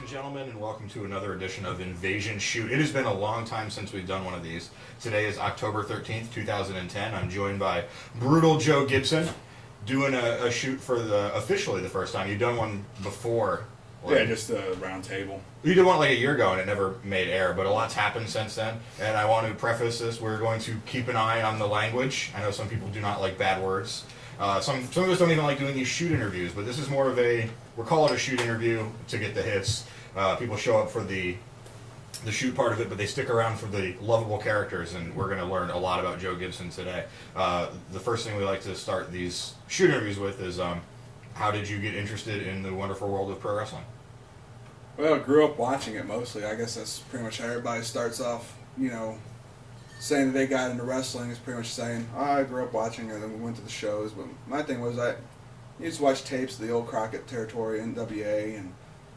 and gentlemen, and welcome to another edition of Invasion Shoot. It has been a long time since we've done one of these. Today is October 13th, 2010. I'm joined by Brutal Joe Gibson, doing a shoot for officially the first time. You've done one before. Yeah, just a round table. You did one like a year ago, and it never made air, but a lot's happened since then. And I want to preface this, we're going to keep an eye on the language. I know some people do not like bad words. Some of us don't even like doing these shoot interviews, but this is more of we'll call it a shoot interview to get the hits. People show up for the shoot part of it, but they stick around for the lovable characters, and we're going to learn a lot about Joe Gibson today. The first thing we like to start these shoot interviews with is, how did you get interested in the wonderful world of pro wrestling? Well, I grew up watching it mostly. I guess that's pretty much how everybody starts off, saying that they got into wrestling is pretty much saying, oh, I grew up watching it, and then we went to the shows. But my thing was I used to watch tapes of the old Crockett Territory, NWA, and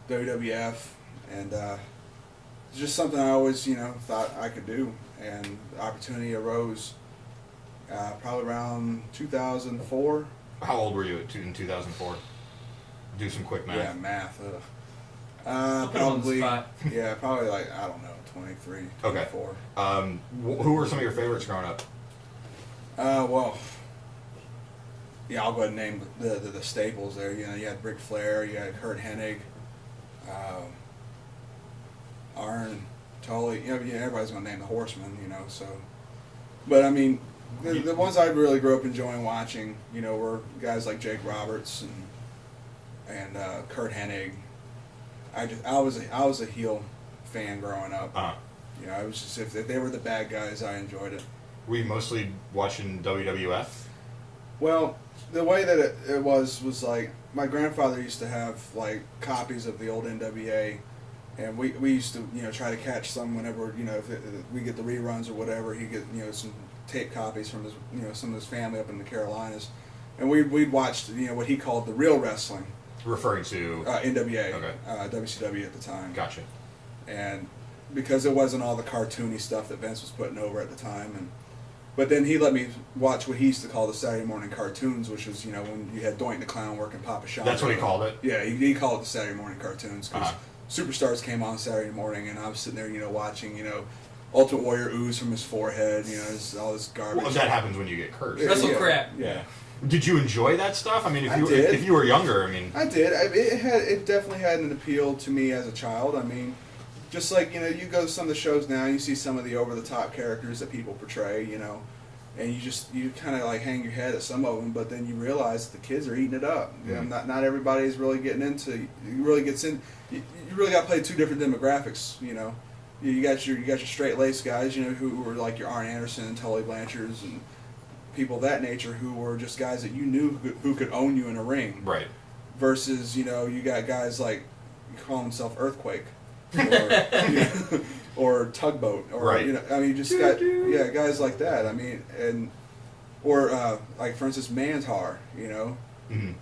WWF, and it's just something I always, thought I could do. And the opportunity arose probably around 2004. How old were you in 2004? Do some quick math. Yeah, math. Probably, probably like, I don't know, 23, 24. Okay. Who were some of your favorites growing up? Well, yeah, I'll go ahead and name the staples there. You had Ric Flair, you had Kurt Hennig, Arn, Tully. Everybody's going to name the Horsemen, so. But, I mean, the ones I really grew up enjoying watching, were guys like Jake Roberts and Kurt Hennig. I was a heel fan growing up. I was just if they were the bad guys, I enjoyed it. Were you mostly watching WWF? Well, the way that it was like my grandfather used to have like copies of the old NWA, and we used to try to catch some whenever if we get the reruns or whatever. He get some tape copies from his some of his family up in the Carolinas, and we'd watched what he called the real wrestling. Referring to NWA, okay. WCW at the time. Gotcha. And because it wasn't all the cartoony stuff that Vince was putting over at the time, but then he let me watch what he used to call the Saturday morning cartoons, which was when you had Doink the Clown working Papa Shango. That's what he called it. Yeah, he called it the Saturday morning cartoons because Superstars came on Saturday morning, and I was sitting there, watching, Ultimate Warrior ooze from his forehead, all this garbage. Well, that happens when you get cursed. Wrestle crap. Yeah. Did you enjoy that stuff? I mean, if you were younger, I mean, I did. It definitely had an appeal to me as a child. I mean, just like you go to some of the shows now, you see some of the over the top characters that people portray, and you kind of like hang your head at some of them, but then you realize that the kids are eating it up. Mm-hmm. Not everybody's really getting into. You really got to play two different demographics. You got your straight laced guys, who were like your Arn Anderson and Tully Blanchards and people of that nature who were just guys that you knew who could own you in a ring. Right. Versus, you got guys like, you call himself Earthquake. Or, or Tugboat. Or, right. Guys like that. I mean, or like, for instance, Mantar, Mm-hmm.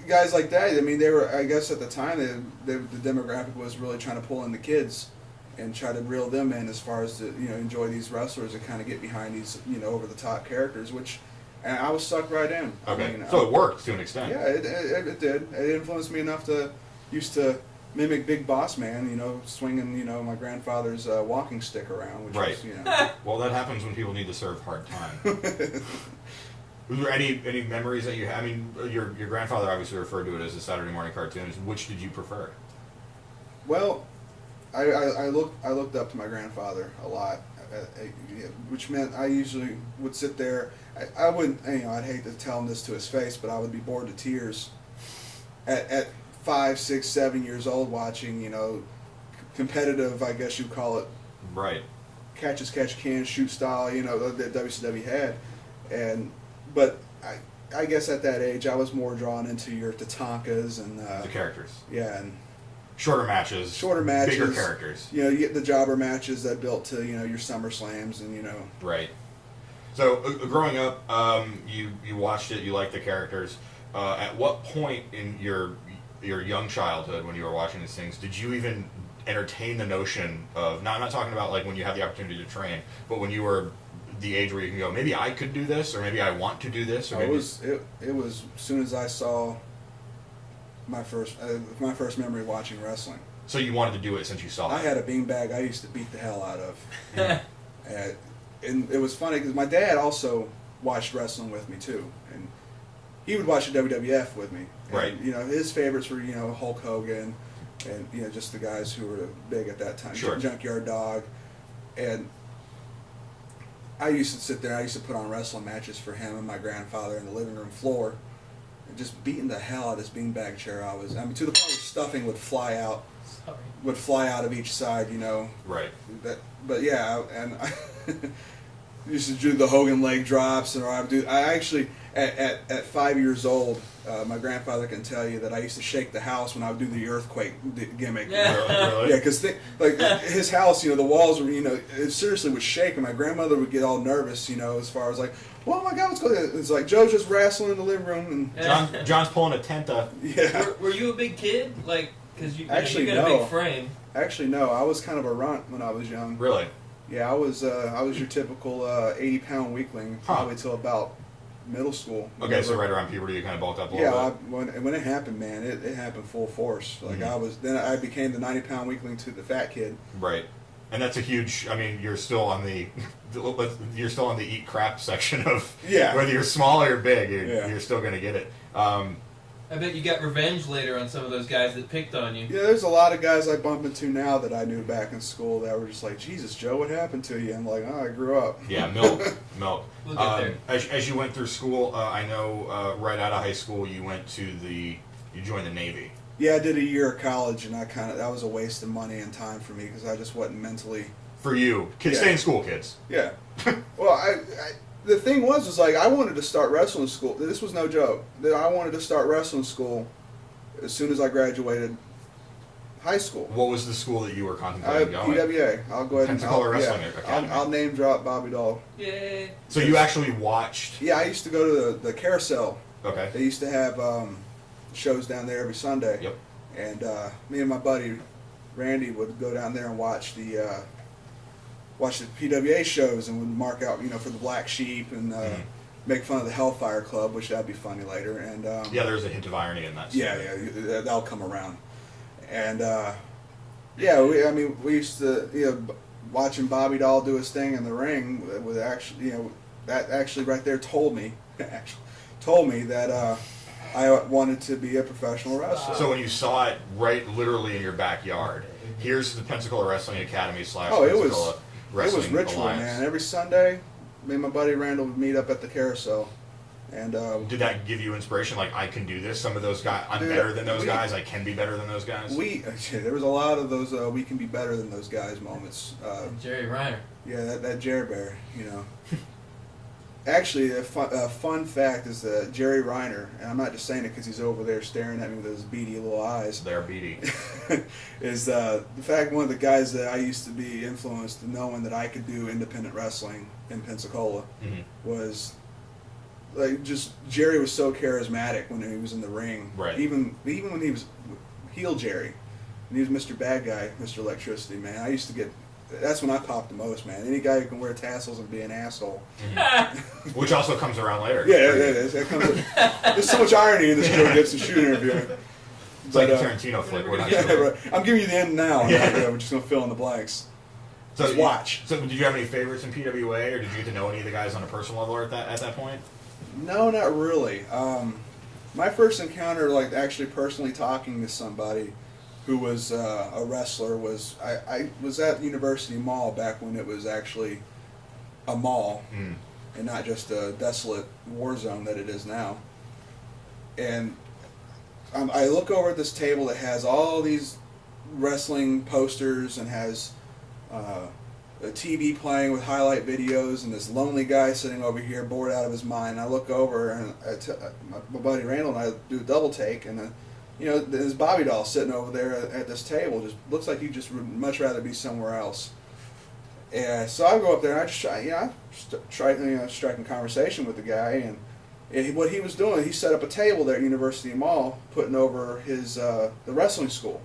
Guys like that, I mean, they were, I guess at the time, the demographic was really trying to pull in the kids and try to reel them in as far as to enjoy these wrestlers and kind of get behind these over the top characters, which and I was sucked right in. Okay, I mean, so it worked to an extent. Yeah, it did. It influenced me enough to used to mimic Big Boss Man, swinging my grandfather's walking stick around. Which right. Was, Well, that happens when people need to serve hard time. Was there any memories that you had? I mean, your grandfather obviously referred to it as the Saturday morning cartoons. Which did you prefer? Well, I looked up to my grandfather a lot, which meant I usually would sit there. I wouldn't, I'd hate to tell him this to his face, but I would be bored to tears at 5, 6, 7 years old watching, competitive, I guess you'd call it, right, catch as catch can, shoot style, that WCW had, but I guess at that age I was more drawn into your Tatankas and the characters. Yeah, and shorter matches, bigger characters. You get the jobber matches that built to your SummerSlams and Right. So growing up, you watched it. You liked the characters. At what point in your young childhood, when you were watching these things, did you even entertain the notion of? Now, I'm not talking about like when you had the opportunity to train, but when you were the age where you can go, maybe I could do this, or maybe I want to do this, or maybe it was as soon as I saw my first memory of watching wrestling. So you wanted to do it since you saw I it. had a beanbag I used to beat the hell out of. And it was funny because my dad also watched wrestling with me too, and he would watch the WWF with me. And, Right. You know, his favorites were Hulk Hogan, and just the guys who were big at that time. Sure. Junkyard Dog, and I used to sit there. I used to put on wrestling matches for him and my grandfather in the living room floor, and just beating the hell out of this beanbag chair. I mean, to the point where stuffing would fly out. Sorry. Would fly out of each side, Right. But yeah, and I used to do the Hogan leg drops, I actually at 5 years old, my grandfather can tell you that I used to shake the house when I would do the earthquake gimmick. Really? Yeah, because like his house, the walls were, it seriously would shake, and my grandmother would get all nervous, as far as like, oh my God, what's going on? It's like Joe's just wrestling in the living room, and John's pulling a tenta. yeah. Were you a big kid? Like, because you Actually, got a no. big frame. Actually, no, I was kind of a runt when I was young. Really? Yeah, I was your typical 80-pound weakling, probably till about middle school. Okay, so right around puberty, you kind of bulked up a Yeah, little bit. when it happened, man, it happened full force. Like Mm-hmm. I became the 90-pound weakling to the fat kid. Right. And that's a huge. I mean, you're still on the eat crap section of Yeah. whether you're small or big, Yeah. you're still going to get it. I bet you got revenge later on some of those guys that picked on you. Yeah, there's a lot of guys I bump into now that I knew back in school that were just like, Jesus, Joe, what happened to you? I'm like, oh, I grew up. Yeah, milk. We'll get there. As you went through school, I know right out of high school you joined the Navy. Yeah, I did a year of college, and that was a waste of money and time for me because I just wasn't mentally. For you, kids, Yeah. stay in school, kids. Yeah. Well, the thing was like I wanted to start wrestling school. This was no joke. I wanted to start wrestling school as soon as I graduated high school. What was the school that you were contemplating going? PWA. I'll go ahead and Pensacola Wrestling Academy. I'll name drop Bobby Doll. Yay. So you actually watched? Yeah, I used to go to the Carousel. Okay. They used to have shows down there every Sunday. Yep. And me and my buddy Randy would go down there and watch the PWA shows, and would mark out, for the Black Sheep, and make fun of the Hellfire Club, which that'd be funny later. And Yeah, there's a hint of irony in that. yeah, that'll come around. And we used to, watching Bobby Doll do his thing in the ring with actually, that actually right there told me that I wanted to be a professional wrestler. So when you saw it right literally in your backyard, here's the Pensacola Wrestling Academy / Oh, Pensacola Wrestling It was ritual, Alliance. man. Every Sunday, me and my buddy Randall would meet up at the Carousel, and Did that give you inspiration? Like, I can do this. Some of those guys, I'm Dude, better than those guys. I can be better than those guys. there was a lot of those we can be better than those guys moments. Jerry Reiner. Yeah, that Jerry Bear, Actually, a fun fact is that Jerry Reiner, and I'm not just saying it because he's over there staring at me with those beady little eyes, They're beady. is the fact one of the guys that I used to be influenced in knowing that I could do independent wrestling in Pensacola was like just Jerry was so charismatic when he was in the ring. Right. Even when he was heel Jerry, and he was Mr. Bad Guy, Mr. Electricity, man. I used to get. That's when I popped the most, man. Any guy who can wear tassels and be an asshole. Which also comes around later. Yeah, it is. There's so much irony in this Joe Gibson shoot interview. It's like a Tarantino flick. We're not Yeah, sure. right. I'm giving you the end now. Yeah. We're just gonna fill in the blanks. So Just watch. So did you have any favorites in PWA, or did you get to know any of the guys on a personal level at that point? No, not really. My first encounter, like actually personally talking to somebody who was a wrestler, was I was at University Mall back when it was actually a mall and not just a desolate war zone that it is now. And I look over at this table that has all these wrestling posters and has a TV playing with highlight videos, and this lonely guy sitting over here bored out of his mind. I look over, and my buddy Randall and I do a double take, and there's Bobby Doll sitting over there at this table. Just looks like he'd just would much rather be somewhere else. And so I go up there and I just try striking conversation with the guy, and what he was doing, he set up a table there at University Mall, putting over his the wrestling school.